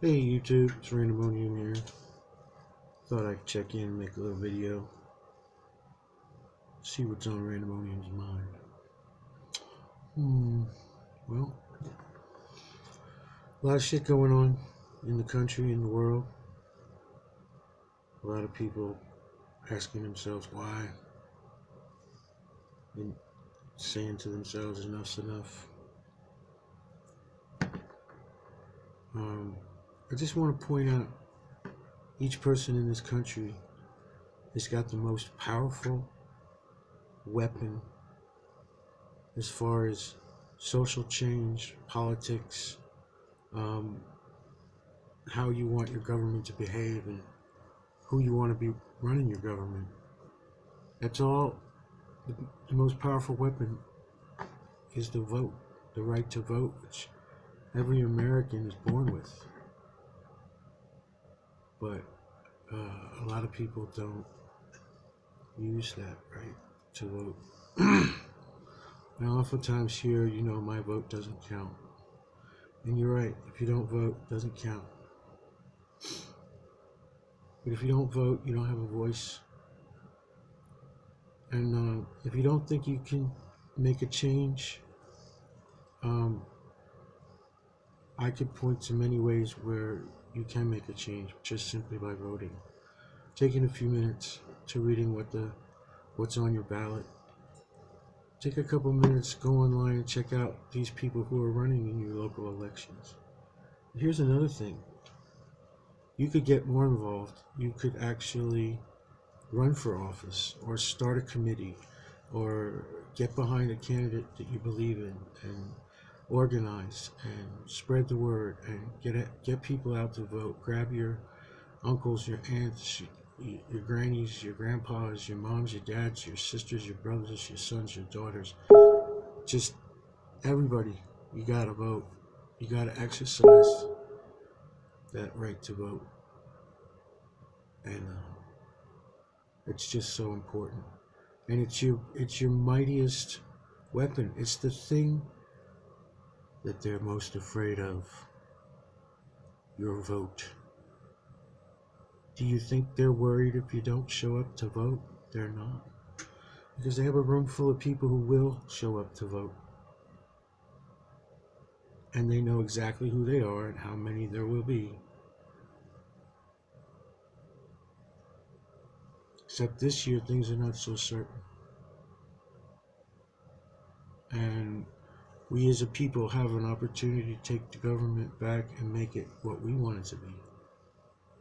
Hey YouTube, it's Randamonium here. Thought I'd check in and make a little video. See what's on Randamonium's mind. Well, a lot of shit going on in the country, in the world. A lot of people asking themselves why. And saying to themselves, enough's enough. I just want to point out each person in this country has got the most powerful weapon as far as social change, politics, how you want your government to behave, and who you want to be running your government. That's all. The most powerful weapon is the vote, the right to vote, which every American is born with. But a lot of people don't use that right to vote. And oftentimes here, my vote doesn't count. And you're right, if you don't vote, it doesn't count. But if you don't vote, you don't have a voice. And if you don't think you can make a change, I could point to many ways where you can make a change just simply by voting. Taking a few minutes to reading what's on your ballot. Take a couple minutes, go online and check out these people who are running in your local elections. Here's another thing. You could get more involved. You could actually run for office or start a committee or get behind a candidate that you believe in and organize and spread the word and get people out to vote. Grab your uncles, your aunts, your grannies, your grandpas, your moms, your dads, your sisters, your brothers, your sons, your daughters. Just everybody, you gotta vote. You gotta exercise that right to vote. And it's just so important. And it's your mightiest weapon. It's the thing that they're most afraid of. Your vote. Do you think they're worried if you don't show up to vote? They're not. Because they have a room full of people who will show up to vote. And they know exactly who they are and how many there will be. Except this year, things are not so certain. And we as a people have an opportunity to take the government back and make it what we want it to be.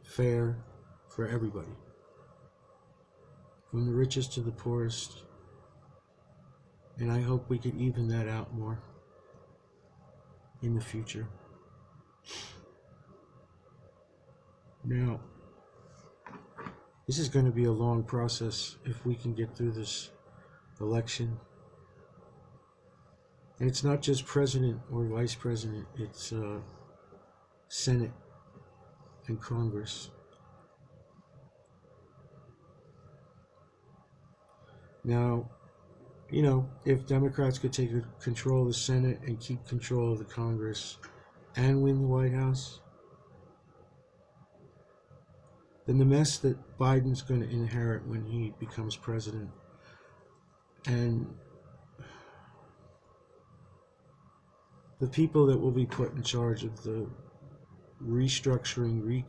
Fair for everybody. From the richest to the poorest. And I hope we can even that out more in the future. Now, this is going to be a long process if we can get through this election. And it's not just president or vice president, it's Senate and Congress. Now, if Democrats could take control of the Senate and keep control of the Congress and win the White House, then the mess that Biden's going to inherit when he becomes president, and the people that will be put in charge of the restructuring,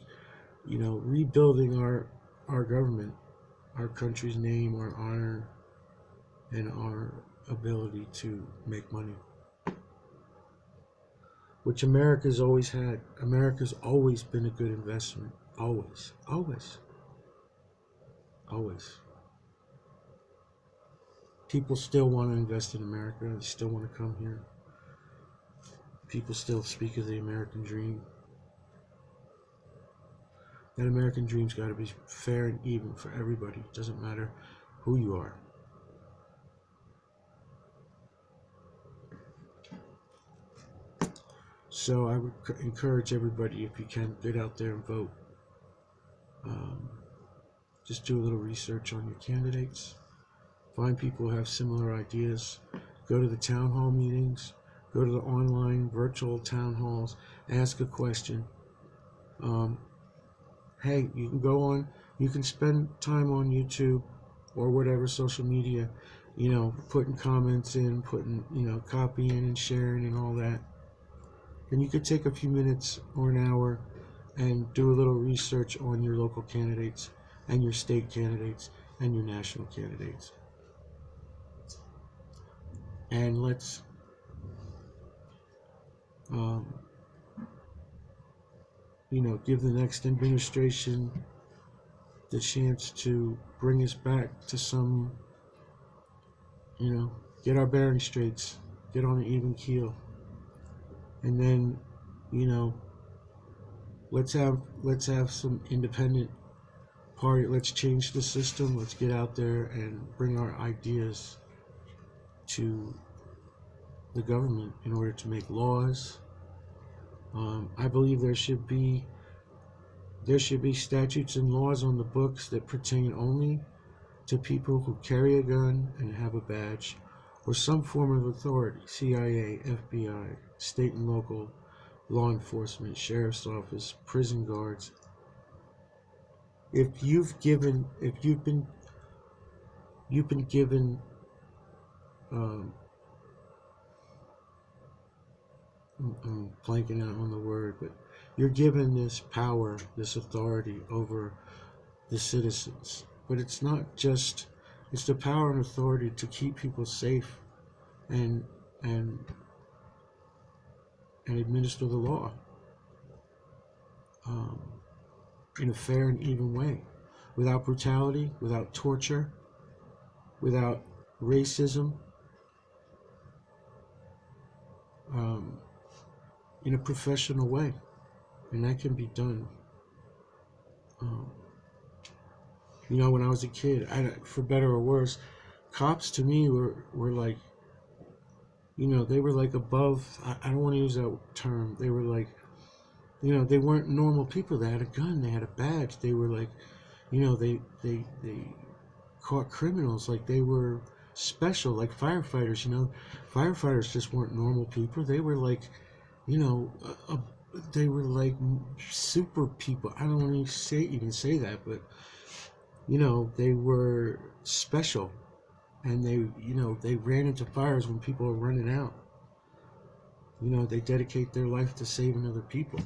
rebuilding our government, our country's name, our honor, and our ability to make money, which America's always had. America's always been a good investment. Always. People still want to invest in America. They still want to come here. People still speak of the American dream. That American dream's got to be fair and even for everybody. It doesn't matter who you are. So I would encourage everybody, if you can, get out there and vote. Just do a little research on your candidates. Find people who have similar ideas. Go to the town hall meetings. Go to the online virtual town halls. Ask a question. Um, hey, you can go on, you can spend time on YouTube or whatever social media, putting comments in, putting, copying and sharing and all that. Then you could take a few minutes or an hour and do a little research on your local candidates and your state candidates and your national candidates. And let's um, give the next administration the chance to bring us back to some, get our bearings straight, get on an even keel, and then, you know, let's have some independent party. Let's change the system. Let's get out there and bring our ideas to the government in order to make laws. I believe there should be statutes and laws on the books that pertain only to people who carry a gun and have a badge or some form of authority: CIA, FBI, state and local law enforcement, sheriff's office, prison guards. If you've been given um, I'm blanking out on the word, but you're given this power, this authority over the citizens. But it's the power and authority to keep people safe and and and administer the law um, in a fair and even way, without brutality, without torture, without racism, um, in a professional way, and that can be done. Um, when I was a kid, for better or worse, cops to me were like, they were like above. I don't want to use that term. They were like, they weren't normal people. They had a gun. They had a badge. They were like, they caught criminals like they were special, like firefighters. Firefighters just weren't normal people. They were like, you know, they were like super people. I don't want to even say that, but they were special, and they ran into fires when people were running out. They dedicate their life to saving other people.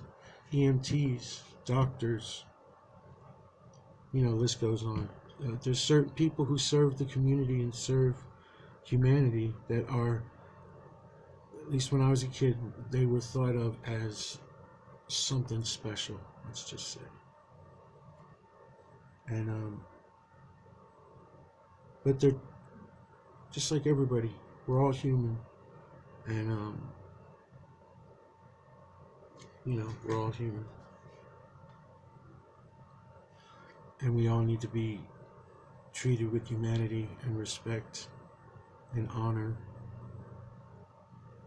EMTs, doctors, list goes on. There's certain people who serve the community and serve humanity that are, at least when I was a kid, they were thought of as something special, let's just say. And but they're just like everybody. We're all human, and we're all human, and we all need to be treated with humanity and respect and honor,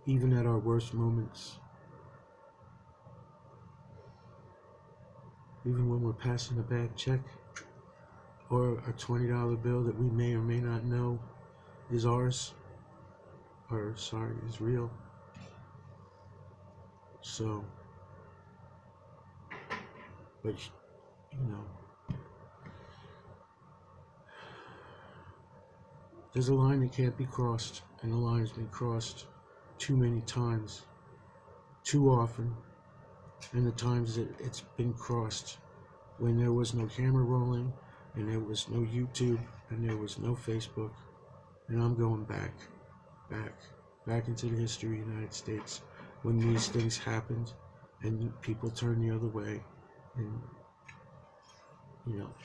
even at our worst moments. Even when we're passing a bad check or a $20 bill that we may or may not know is ours, or is real. So, but there's a line that can't be crossed, and the line has been crossed too many times, too often. And the times that it's been crossed, when there was no camera rolling, and there was no YouTube, and there was no Facebook. And I'm going back into the history of the United States, when these things happened and people turned the other way, and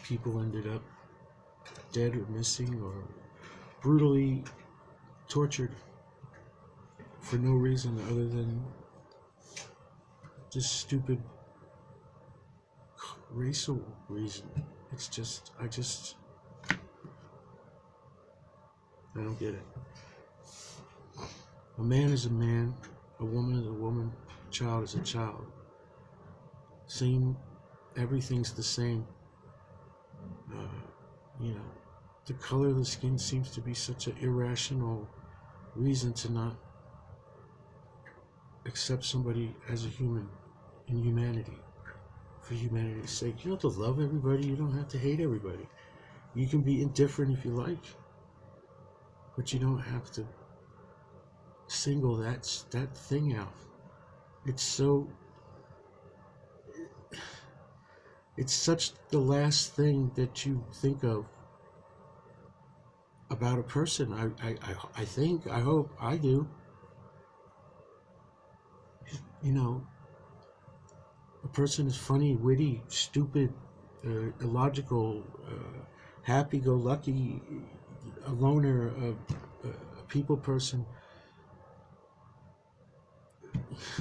people ended up dead or missing or brutally tortured for no reason other than just stupid racial reason. It's just, I don't get it. A man is a man, a woman is a woman, a child is a child. Everything's the same. The color of the skin seems to be such an irrational reason to not accept somebody as a human in humanity for humanity's sake. You don't have to love everybody. You don't have to hate everybody. You can be indifferent if you like, but you don't have to single that thing out. It's so it's such the last thing that you think of about a person. I think, I hope, I do. You know, a person is funny, witty, stupid, illogical, happy-go-lucky, a loner, a people person.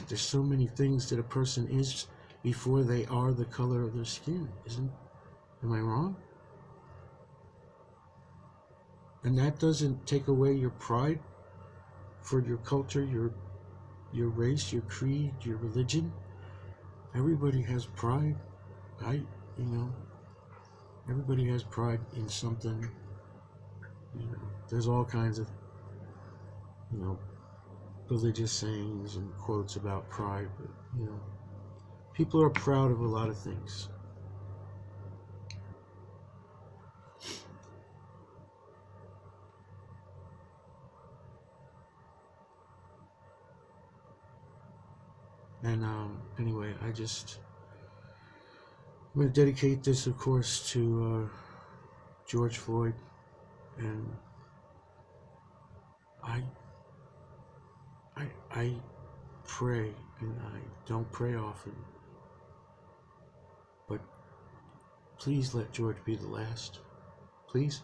There's so many things that a person is before they are the color of their skin. Am I wrong? And that doesn't take away your pride for your culture, your race, your creed, your religion. Everybody has pride. You know, everybody has pride in something. You know, there's all kinds of, you know, religious sayings and quotes about pride, but, you know, people are proud of a lot of things. And anyway, I'm going to dedicate this, of course, to George Floyd, and I pray, and I don't pray often, but please let George be the last. Please.